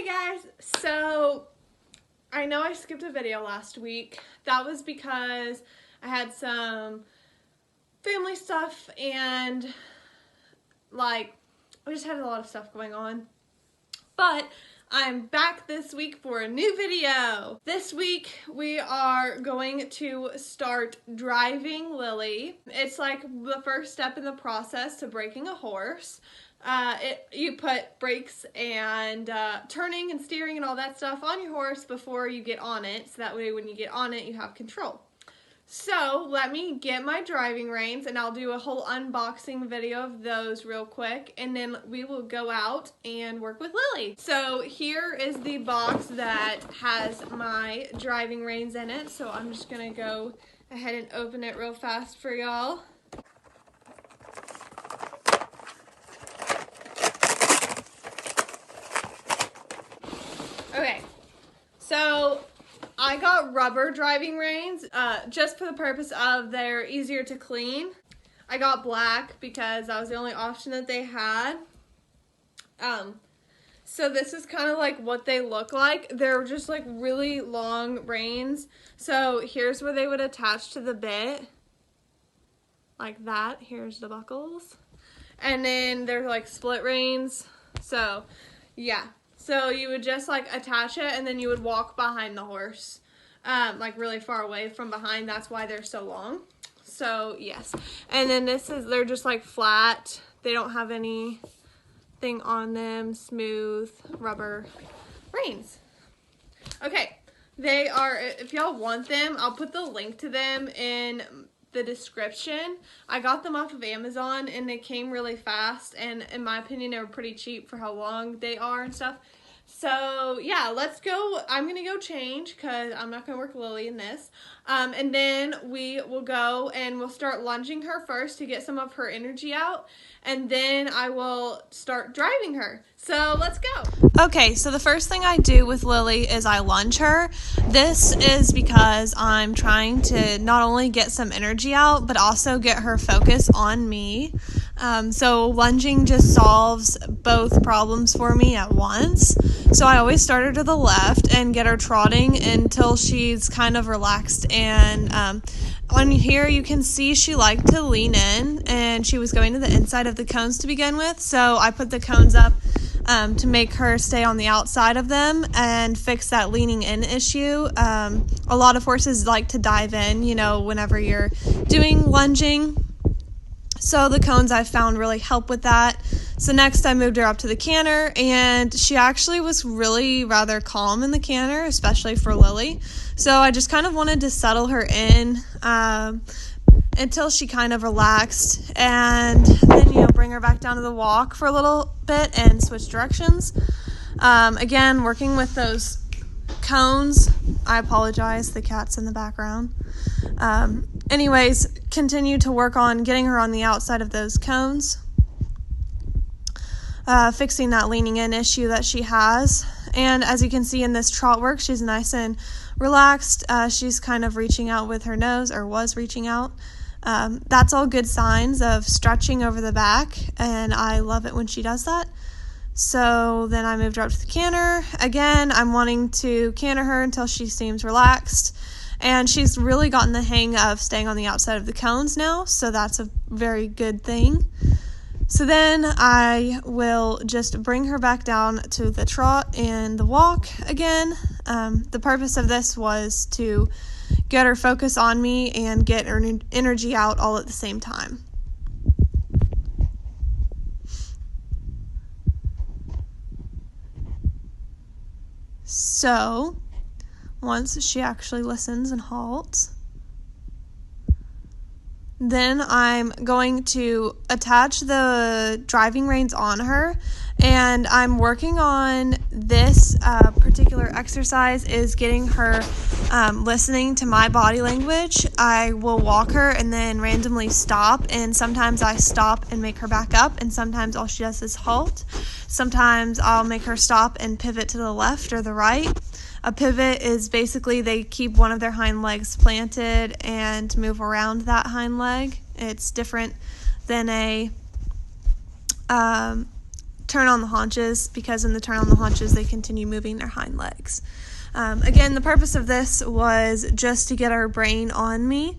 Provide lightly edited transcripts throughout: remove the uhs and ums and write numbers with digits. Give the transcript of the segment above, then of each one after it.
guys, so I know I skipped a video last week. That was because I had some family stuff and I just had a lot of stuff going on. But I'm back this week for a new video. This week we are going to start driving Lily. It's like the first step in the process to breaking a horse. You put brakes and turning and steering and all that stuff on your horse before you get on it, so that way when you get on it you have control. So let me get my driving reins and I'll do a whole unboxing video of those real quick, and then we will go out and work with Lily. So here is the box that has my driving reins in it, so I'm just gonna go ahead and open it real fast for y'all. Okay, so I got rubber driving reins just for the purpose of they're easier to clean. I got black because that was the only option that they had. So this is kind of like what they look like. They're just like really long reins. So here's where they would attach to the bit. Like that. Here's the buckles. And then there's like split reins. So yeah. So you would just like attach it and then you would walk behind the horse. Like really far away from behind. That's why they're so long. So yes. And then they're just like flat. They don't have anything on them. Smooth rubber reins. Okay. They are, if y'all want them, I'll put the link to them in the description. I got them off of Amazon and they came really fast, and in my opinion they were pretty cheap for how long they are and stuff. So yeah, let's go. I'm gonna go change because I'm not gonna work Lily in this, and then we will go and we'll start lunging her first to get some of her energy out, and then I will start driving her. So let's go. Okay, so the first thing I do with Lily is I lunge her. This is because I'm trying to not only get some energy out, but also get her focus on me. So lunging just solves both problems for me at once. So I always start her to the left and get her trotting until she's kind of relaxed. And on here you can see she liked to lean in, and she was going to the inside of the cones to begin with. So I put the cones up to make her stay on the outside of them and fix that leaning in issue. A lot of horses like to dive in, whenever you're doing lunging. So the cones I found really help with that. So next I moved her up to the canter, and she actually was really rather calm in the canter, especially for Lily. So I just kind of wanted to settle her in until she kind of relaxed, and then bring her back down to the walk for a little bit and switch directions. Again, working with those cones. I apologize, the cat's in the background. Anyways, continue to work on getting her on the outside of those cones, fixing that leaning in issue that she has. And as you can see in this trot work, she's nice and relaxed. She's kind of reaching out with her nose, or was reaching out. That's all good signs of stretching over the back, and I love it when she does that. So then I moved her up to the canter. Again, I'm wanting to canter her until she seems relaxed. And she's really gotten the hang of staying on the outside of the cones now, so that's a very good thing. So then I will just bring her back down to the trot and the walk again. The purpose of this was to get her focus on me and get her energy out all at the same time. So once she actually listens and halts, then I'm going to attach the driving reins on her, and I'm working on this particular exercise is getting her listening to my body language. I will walk her and then randomly stop, and sometimes I stop and make her back up, and sometimes all she does is halt. Sometimes I'll make her stop and pivot to the left or the right. A pivot is basically they keep one of their hind legs planted and move around that hind leg. It's different than a turn on the haunches, because in the turn on the haunches, they continue moving their hind legs. Again, the purpose of this was just to get her brain on me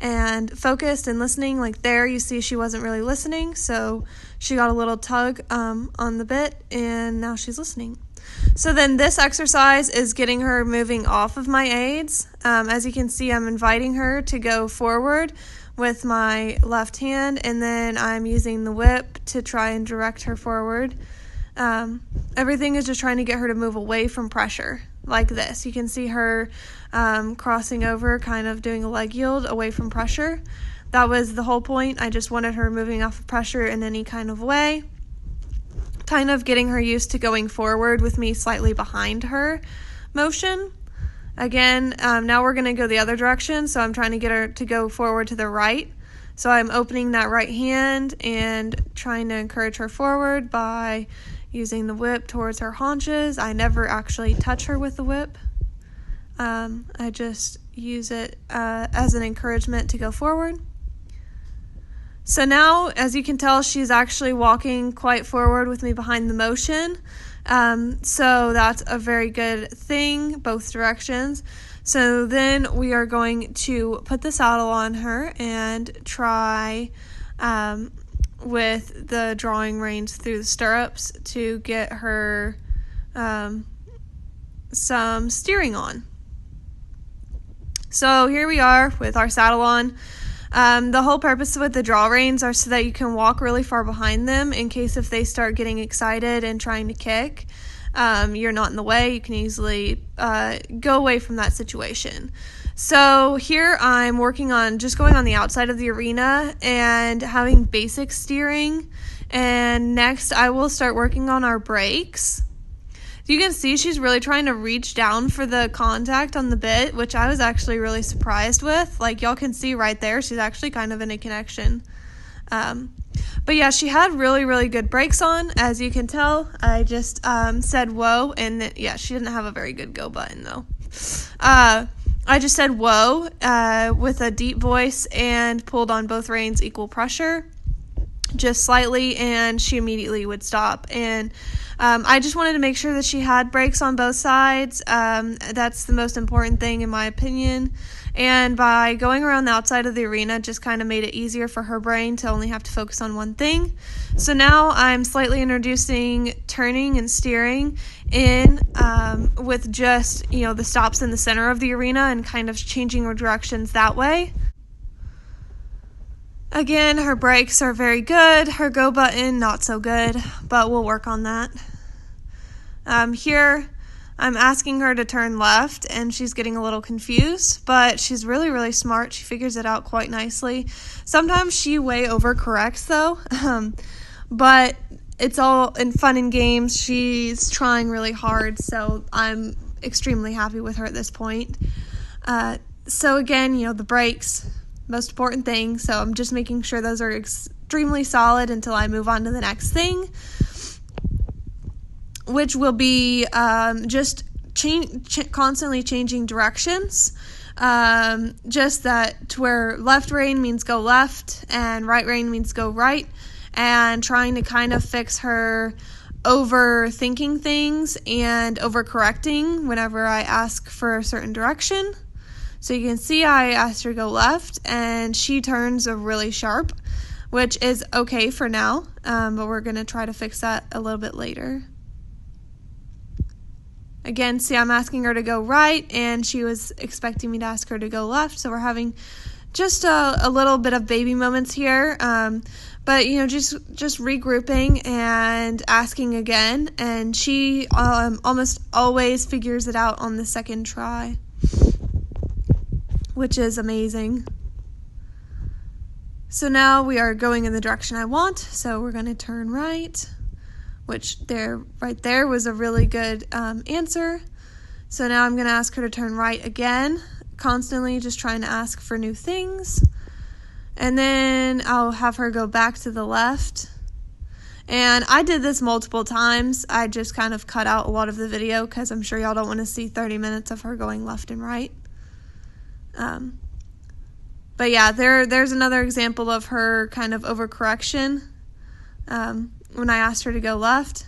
and focused and listening. Like there, you see she wasn't really listening, so she got a little tug on the bit, and now she's listening. So then this exercise is getting her moving off of my aids. As you can see, I'm inviting her to go forward with my left hand, and then I'm using the whip to try and direct her forward. Everything is just trying to get her to move away from pressure, like this. You can see her crossing over, kind of doing a leg yield away from pressure. That was the whole point. I just wanted her moving off of pressure in any kind of way, kind of getting her used to going forward with me slightly behind her motion. Again, now we're going to go the other direction, so I'm trying to get her to go forward to the right. So I'm opening that right hand and trying to encourage her forward by using the whip towards her haunches. I never actually touch her with the whip. I just use it as an encouragement to go forward. So now, as you can tell, she's actually walking quite forward with me behind the motion. So that's a very good thing, both directions. So then we are going to put the saddle on her and try with the drawing reins through the stirrups to get her some steering on. So here we are with our saddle on. The whole purpose with the draw reins are so that you can walk really far behind them in case if they start getting excited and trying to kick, you're not in the way. You can easily go away from that situation. So here I'm working on just going on the outside of the arena and having basic steering. And next I will start working on our brakes. You can see she's really trying to reach down for the contact on the bit, which I was actually really surprised with. Like y'all can see right there, she's actually kind of in a connection. But yeah, she had really, really good brakes on, as you can tell. I just said whoa, and yeah, she didn't have a very good go button though. I just said whoa with a deep voice and pulled on both reins equal pressure, just slightly, and she immediately would stop. And I just wanted to make sure that she had brakes on both sides. That's the most important thing in my opinion. And by going around the outside of the arena, just kind of made it easier for her brain to only have to focus on one thing. So now I'm slightly introducing turning and steering in with just, the stops in the center of the arena and kind of changing her directions that way. Again, her brakes are very good. Her go button, not so good, but we'll work on that. Here, I'm asking her to turn left, and she's getting a little confused, but she's really, really smart. She figures it out quite nicely. Sometimes she way overcorrects, though, but it's all in fun and games. She's trying really hard, so I'm extremely happy with her at this point. So again, the brakes, most important thing, so I'm just making sure those are extremely solid until I move on to the next thing, which will be just constantly changing directions, just that to where left rein means go left and right rein means go right, and trying to kind of fix her overthinking things and overcorrecting whenever I ask for a certain direction. So you can see I asked her to go left, and she turns really sharp, which is okay for now, but we're going to try to fix that a little bit later. Again, see, I'm asking her to go right, and she was expecting me to ask her to go left, so we're having just a little bit of baby moments here, but, just regrouping and asking again, and she almost always figures it out on the second try, which is amazing. So now we are going in the direction I want, so we're going to turn right, which right there was a really good answer. So now I'm going to ask her to turn right again, constantly just trying to ask for new things. And then I'll have her go back to the left. And I did this multiple times. I just kind of cut out a lot of the video because I'm sure y'all don't want to see 30 minutes of her going left and right. But yeah, there's another example of her kind of overcorrection. when I asked her to go left,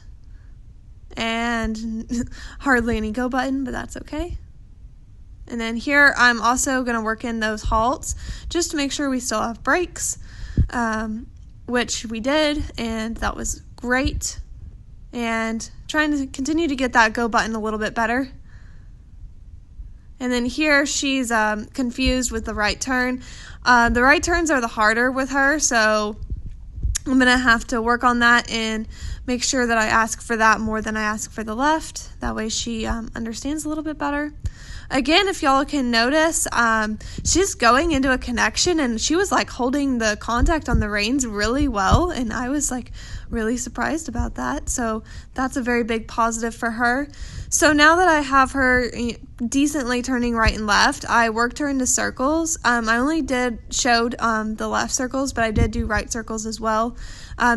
and hardly any go button, but that's okay. And then here I'm also going to work in those halts just to make sure we still have brakes, which we did, and that was great. And trying to continue to get that go button a little bit better. And then here she's confused with the right turn. The right turns are the harder with her, so I'm going to have to work on that and make sure that I ask for that more than I ask for the left. That way she understands a little bit better. Again, if y'all can notice, she's going into a connection and she was like holding the contact on the reins really well, and I was like really surprised about that. So that's a very big positive for her. So now that I have her decently turning right and left, I worked her into circles. I only showed the left circles, but I did do right circles as well.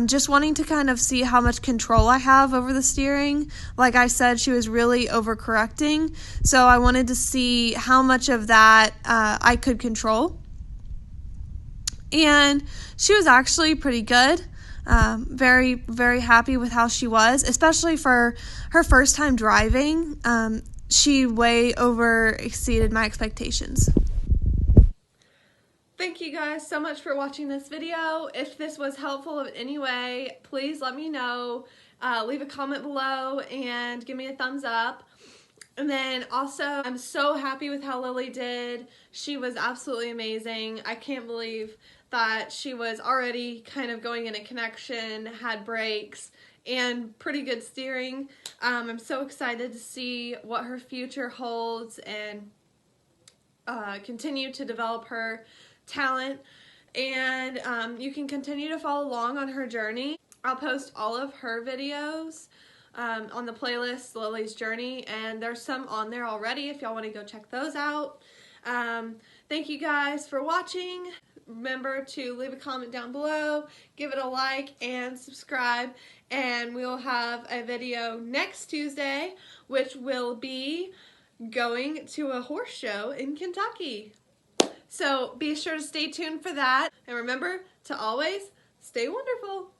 Just wanting to kind of see how much control I have over the steering. Like I said, she was really overcorrecting, so I wanted to see how much of that I could control. And she was actually pretty good. Very, very happy with how she was, especially for her first time driving. She way over exceeded my expectations. Thank you guys so much for watching this video. If this was helpful in any way, please let me know. Leave a comment below and give me a thumbs up. And then also, I'm so happy with how Lily did. She was absolutely amazing. I can't believe that she was already kind of going in a connection, had brakes, and pretty good steering. I'm so excited to see what her future holds and continue to develop her talent. And you can continue to follow along on her journey. I'll post all of her videos on the playlist Lily's Journey, and there's some on there already if y'all want to go check those out. Thank you guys for watching. Remember to leave a comment down below, give it a like, and subscribe, and we'll have a video next Tuesday, which will be going to a horse show in Kentucky. So be sure to stay tuned for that, and remember to always stay wonderful.